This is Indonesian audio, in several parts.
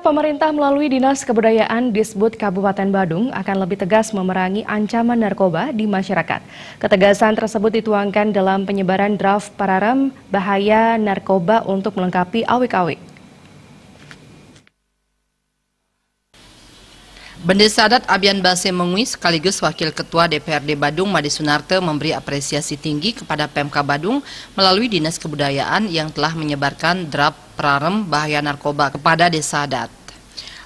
pemerintah melalui Dinas Kebudayaan Disbud Kabupaten Badung akan lebih tegas memerangi ancaman narkoba di masyarakat. Ketegasan tersebut dituangkan dalam penyebaran draft pararem bahaya narkoba untuk melengkapi awik-awik. Bendesa Adat Abian Base Mengui sekaligus Wakil Ketua DPRD Badung Made Sunarte memberi apresiasi tinggi kepada Pemka Badung melalui Dinas Kebudayaan yang telah menyebarkan draft pararem bahaya narkoba kepada desa adat.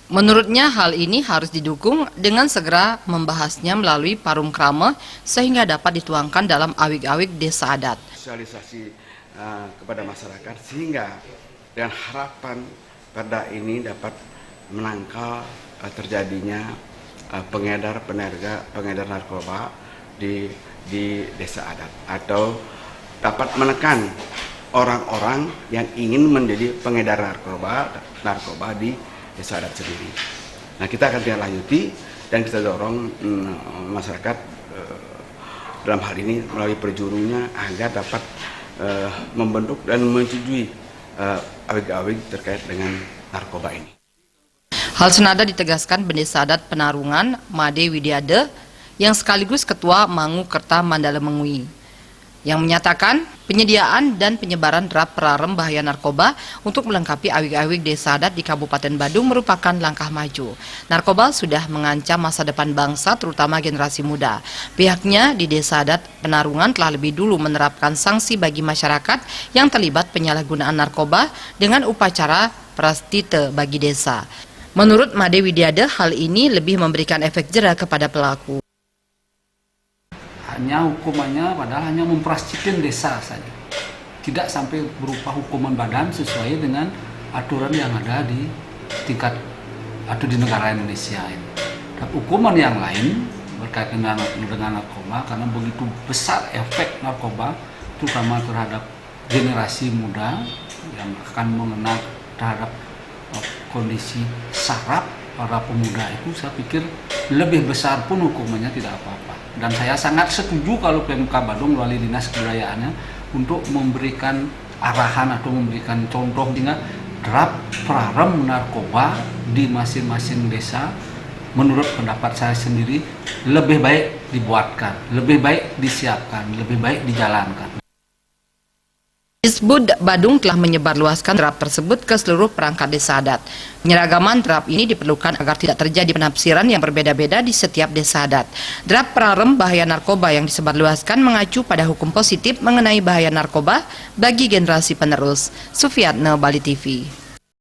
Menurutnya hal ini harus didukung dengan segera membahasnya melalui parum krama sehingga dapat dituangkan dalam awik-awik desa adat. Sosialisasi kepada masyarakat sehingga dengan harapan pada ini dapat menangkal terjadinya pengedar narkoba di desa adat atau dapat menekan orang-orang yang ingin menjadi pengedar narkoba di desa adat sendiri. Nah, kita akan tindak lanjuti dan kita dorong masyarakat dalam hal ini melalui perjurunya agar dapat membentuk dan menyetujui awik-awik terkait dengan narkoba ini. Hal senada ditegaskan Bendesa Adat Penarungan Made Widiade yang sekaligus Ketua Mangu Kerta Mandala Mengui yang menyatakan penyediaan dan penyebaran draft pararem bahaya narkoba untuk melengkapi awik-awik desa adat di Kabupaten Badung merupakan langkah maju. Narkoba sudah mengancam masa depan bangsa terutama generasi muda. Pihaknya di Desa Adat Penarungan telah lebih dulu menerapkan sanksi bagi masyarakat yang terlibat penyalahgunaan narkoba dengan upacara prastite bagi desa. Menurut Made Widiade, hal ini lebih memberikan efek jera kepada pelaku. Hanya hukumannya padahal hanya memprascitin desa saja. Tidak sampai berupa hukuman badan sesuai dengan aturan yang ada di tingkat atau di negara Indonesia ini. Dan hukuman yang lain berkaitan dengan narkoba karena begitu besar efek narkoba terutama terhadap generasi muda yang akan mengenal terhadap kondisi saraf para pemuda itu, saya pikir lebih besar pun hukumannya tidak apa-apa. Dan saya sangat setuju kalau Pemka Badung melalui Dinas Kebudayaannya untuk memberikan arahan atau memberikan contoh sehingga draft pararem narkoba di masing-masing desa menurut pendapat saya sendiri lebih baik dibuatkan, lebih baik disiapkan, lebih baik dijalankan. Disbud Badung telah menyebarluaskan draft tersebut ke seluruh perangkat desa adat. Penyeragaman draft ini diperlukan agar tidak terjadi penafsiran yang berbeda-beda di setiap desa adat. Draft pararem bahaya narkoba yang disebarluaskan mengacu pada hukum positif mengenai bahaya narkoba bagi generasi penerus. Sufiatne, Bali TV.